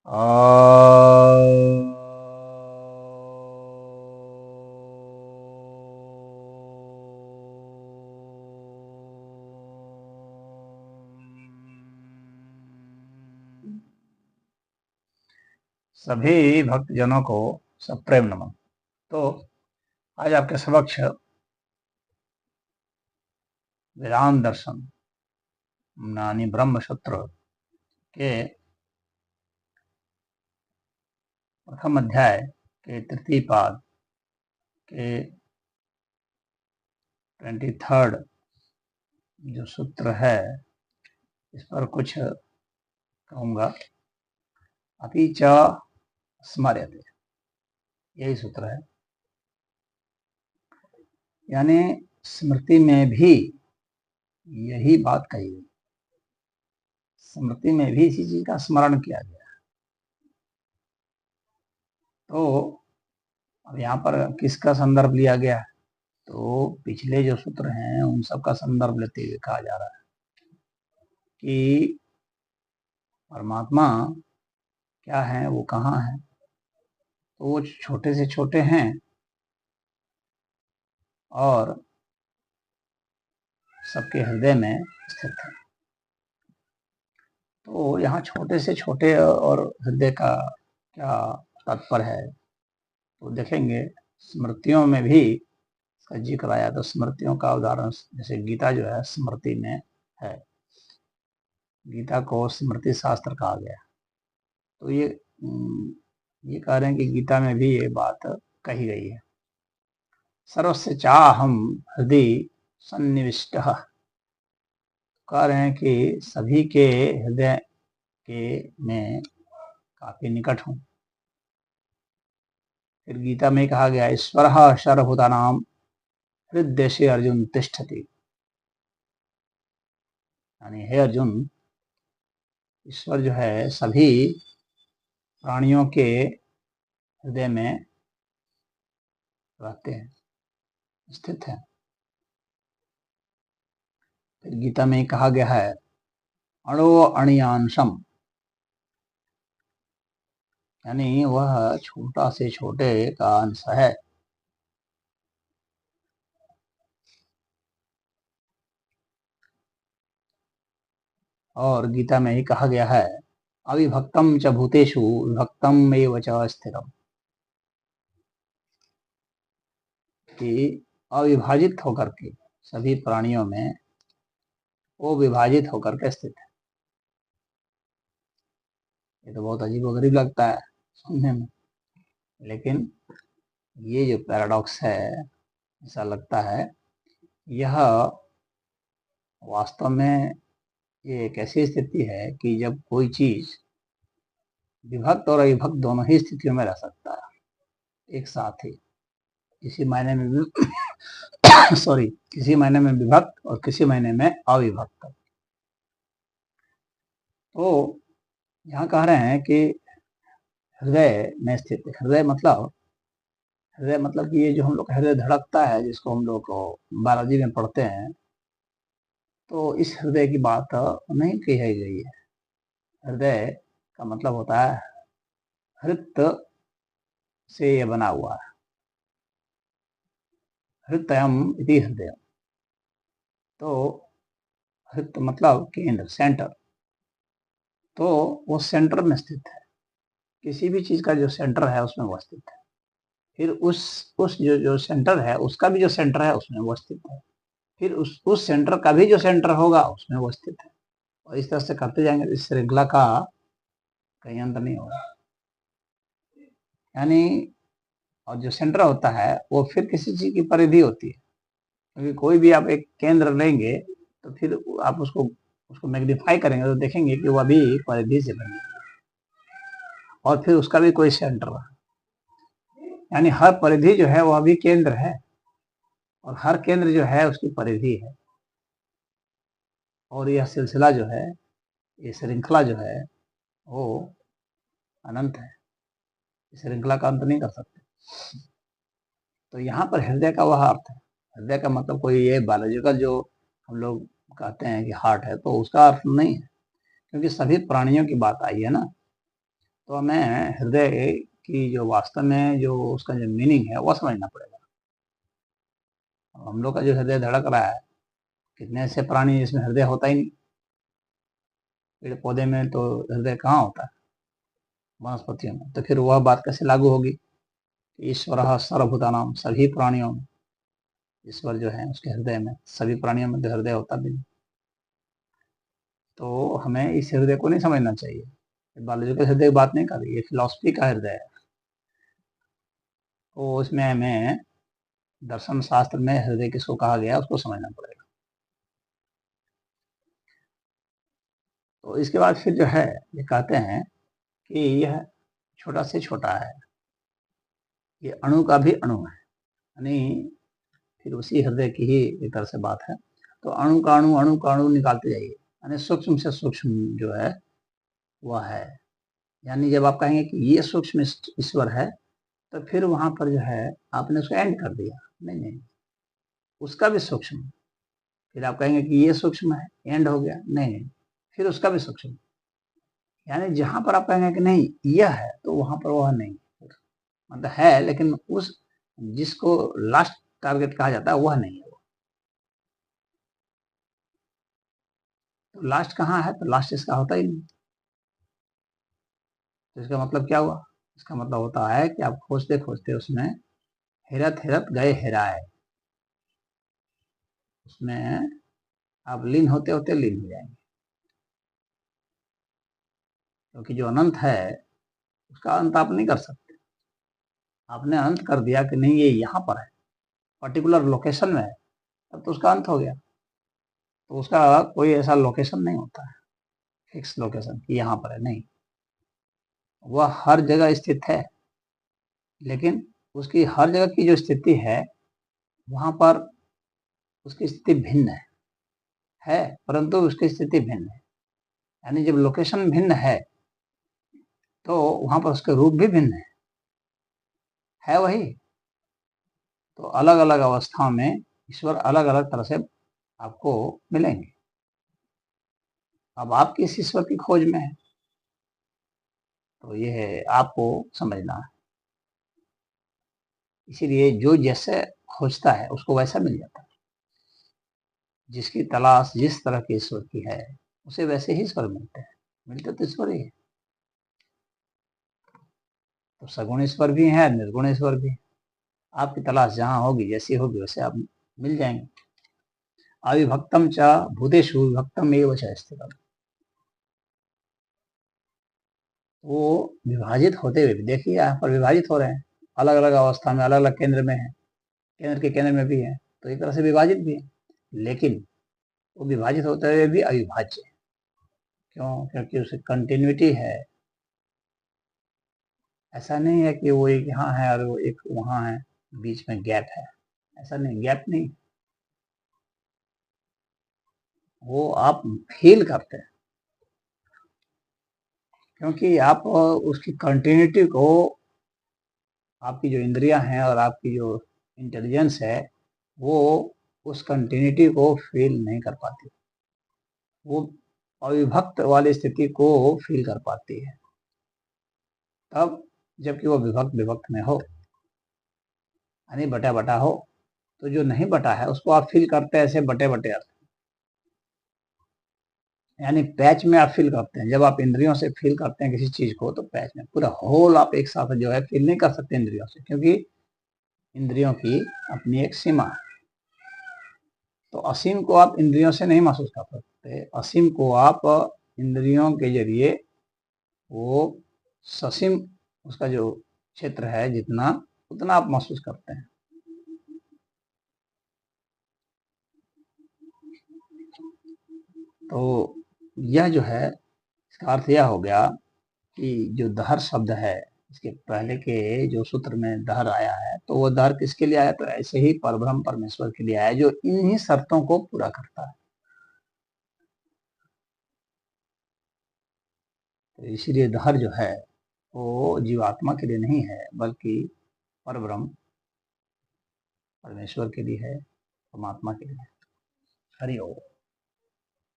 आ सभी भक्तजनों को सप्रेम नमन। तो आज आपके समक्ष वेदांत दर्शन यानी ब्रह्म सूत्र के प्रथम अध्याय के तृतीय पाद के 23rd जो सूत्र है इस पर कुछ कहूँगा। अपि च स्मर्यते, यही सूत्र है। यानी स्मृति में भी यही बात कही गई, स्मृति में भी इसी चीज का स्मरण किया गया। तो अब यहाँ पर किसका संदर्भ लिया गया है? तो पिछले जो सूत्र हैं उन सब का संदर्भ लेते हुए कहा जा रहा है कि परमात्मा क्या है, वो कहाँ है। तो वो छोटे से छोटे हैं और सबके हृदय में स्थित है। तो यहाँ छोटे से छोटे और हृदय का क्या तात्पर्य है तो देखेंगे। स्मृतियों में भी इसका जिक्र आया, तो स्मृतियों का उदाहरण जैसे गीता जो है स्मृति में है, गीता को स्मृति शास्त्र कहा गया। तो ये कह रहे हैं कि गीता में भी ये बात कही गई है। सर्वस्य चाहम हृदय सन्निविष्ट, कह रहे हैं कि सभी के हृदय के में काफी निकट हूं। फिर गीता में कहा गया ईश्वर सर्वभूतानां हृदय अर्जुन तिष्ठति, यानी हे अर्जुन, ईश्वर जो है सभी प्राणियों के हृदय में रहते हैं, स्थित है। फिर गीता में कहा गया है अणो अणियांशम, यानी वह छोटा से छोटे का अंश है। और गीता में ही कहा गया है अविभक्तम च भूतेषु विभक्तम एव च स्थिरम, कि अविभाजित होकर के सभी प्राणियों में वो विभाजित होकर के स्थित है। ये तो बहुत अजीबोगरीब लगता है सुनने में, लेकिन ये जो पैराडॉक्स है, ऐसा लगता है यह वास्तव में ये एक ऐसी स्थिति है कि जब कोई चीज विभक्त और अविभक्त दोनों ही स्थितियों में रह सकता है एक साथ ही, किसी मायने में सॉरी किसी मायने में विभक्त और किसी मायने में अविभक्त। तो यहाँ कह रहे हैं कि हृदय में स्थित, हृदय मतलब कि ये जो हम लोग हृदय धड़कता है जिसको हम लोग बायोलॉजी में पढ़ते हैं, तो इस हृदय की बात नहीं कही गई है। हृदय का मतलब होता है हृत से ये बना हुआ है, हृतयम इति हृदय। तो हृत मतलब केंद्र, सेंटर, तो वो सेंटर में स्थित है। किसी भी चीज का जो सेंटर है उसमें वो स्थित है। फिर उस जो सेंटर है उसका भी जो सेंटर है उसमें वो स्थित है। फिर उस सेंटर का भी जो सेंटर होगा उसमें वो स्थित है। और इस तरह से करते जाएंगे तो इस श्रृंखला का कहीं अंत नहीं होगा। यानी और जो सेंटर होता है वो फिर किसी चीज की परिधि होती है, क्योंकि कोई भी आप एक केंद्र लेंगे तो फिर आप उसको मैग्नीफाई करेंगे तो देखेंगे कि वह भी परिधि से बनी और फिर उसका भी कोई सेंटर रहा। यानी हर परिधि जो है वह भी केंद्र है और हर केंद्र जो है उसकी परिधि है। और यह सिलसिला जो है, ये श्रृंखला जो है वो अनंत है, इस श्रृंखला का अंत नहीं कर सकते। तो यहाँ पर हृदय का वह अर्थ है। हृदय का मतलब कोई ये बायोलॉजिकल जो हम लोग कहते हैं कि हार्ट है, तो उसका अर्थ नहीं है, क्योंकि सभी प्राणियों की बात आई है ना। तो हमें हृदय की जो वास्तव में जो उसका जो मीनिंग है वह समझना पड़ेगा। हम लोग का जो हृदय धड़क रहा है, कितने ऐसे प्राणी जिसमें हृदय होता ही नहीं। पेड़ पौधे में तो हृदय कहाँ होता है, वनस्पतियों में। तो फिर वह बात कैसे लागू होगी? ईश्वर सर्वभूतानाम, सभी प्राणियों में ईश्वर जो है उसके हृदय में, सभी प्राणियों में तो हृदय होता भी नहीं। तो हमें इस हृदय को नहीं समझना चाहिए। बायोलॉजिकल हृदय की बात नहीं कर रही, ये फिलॉसफी का हृदय है। तो उसमें हमें दर्शन शास्त्र में हृदय किसको कहा गया उसको समझना पड़ेगा। तो इसके बाद फिर जो है ये कहते हैं कि यह छोटा से छोटा है, ये अणु का भी अणु है। यानी फिर उसी हृदय की ही एक तरह से बात है। तो अणु का अणु, अणु का अणु निकालते जाइए, यानी सूक्ष्म से सूक्ष्म जो है वह है। यानी जब आप कहेंगे कि ये सूक्ष्म ईश्वर है, तो फिर वहां पर जो है आपने उसको एंड कर दिया। नहीं, उसका भी सूक्ष्म। फिर आप कहेंगे कि ये सूक्ष्म है, एंड हो गया। नहीं, फिर उसका भी सूक्ष्म। यानी जहां पर आप कहेंगे कि नहीं यह है, तो वहां पर वह नहीं, मतलब है लेकिन उस जिसको लास्ट टारगेट कहा जाता है वह नहीं है। तो लास्ट कहाँ है? तो लास्ट इसका होता ही नहीं। तो इसका मतलब क्या हुआ? इसका मतलब होता है कि आप खोजते खोजते उसमें हेरत हेरत गए हेराए, उसमें आप लीन होते होते लीन हो जाएंगे। क्योंकि जो अनंत है उसका अंत आप नहीं कर सकते। आपने अनंत कर दिया कि नहीं ये यहाँ पर है, पर्टिकुलर लोकेशन में है, तब तो उसका अंत हो गया। तो उसका कोई ऐसा लोकेशन नहीं होता है, फिक्स लोकेशन कि यहाँ पर है, नहीं। वह हर जगह स्थित है, लेकिन उसकी हर जगह की जो स्थिति है वहां पर उसकी स्थिति भिन्न है, परंतु उसकी स्थिति भिन्न है। यानी जब लोकेशन भिन्न है तो वहां पर उसके रूप भी भिन्न है वही। तो अलग अलग अवस्थाओं में ईश्वर अलग अलग तरह से आपको मिलेंगे। अब आप किस ईश्वर की खोज में है, तो ये आपको समझना है। इसीलिए जो जैसे खोजता है उसको वैसा मिल जाता है। जिसकी तलाश जिस तरह के ईश्वर की है उसे वैसे ही ईश्वर मिलते हैं। मिलते तो ईश्वर ही है। तो सगुण ईश्वर भी है, निर्गुण ईश्वर भी है। आपकी तलाश जहां होगी, जैसी होगी, वैसे आप मिल जाएंगे। अविभक्तम च भूतेषु विभक्तम एव च स्थितम। वो विभाजित होते हुए भी देखिए यहाँ पर विभाजित हो रहे हैं, अलग अलग अवस्था में, अलग अलग केंद्र में है, केंद्र के केंद्र में भी है, तो एक तरह से विभाजित भी है। लेकिन वो विभाजित होते हुए भी अविभाज्य है। क्यों? क्योंकि उसकी कंटिन्यूटी है। ऐसा नहीं है कि वो एक यहाँ है और वो एक वहां है, बीच में गैप है। ऐसा नहीं, गैप नहीं, वो आप फील करते हैं। क्योंकि आप उसकी कंटिन्यूटी को, आपकी जो इंद्रियां हैं और आपकी जो इंटेलिजेंस है वो उस कंटिन्यूटी को फील नहीं कर पाती। वो अविभक्त वाली स्थिति को फील कर पाती है तब, जबकि वो विभक्त विभक्त में हो, यानी बटा बटा हो। तो जो नहीं बटा है उसको आप फील करते हैं ऐसे बटे बटे अर्थ, यानी पैच में आप फील करते हैं। जब आप इंद्रियों से फील करते हैं किसी चीज को, तो पैच में पूरा होल आप एक साथ जो है फील नहीं कर सकते इंद्रियों से, क्योंकि इंद्रियों की अपनी एक सीमा है। तो असीम को आप इंद्रियों से नहीं महसूस कर सकते, असीम को आप इंद्रियों के जरिए वो ससीम, उसका जो क्षेत्र है जितना, उतना आप महसूस करते हैं। तो यह जो है, इसका अर्थ यह हो गया कि जो दहर शब्द है, इसके पहले के जो सूत्र में दहर आया है, तो वो दहर किसके लिए आया? तो ऐसे ही परब्रह्म परमेश्वर के लिए आया जो इन्हीं शर्तों को पूरा करता है। तो इसीलिए दहर जो है वो जीवात्मा के लिए नहीं है, बल्कि परब्रह्म परमेश्वर के लिए है, परमात्मा के लिए है। हरि ओम।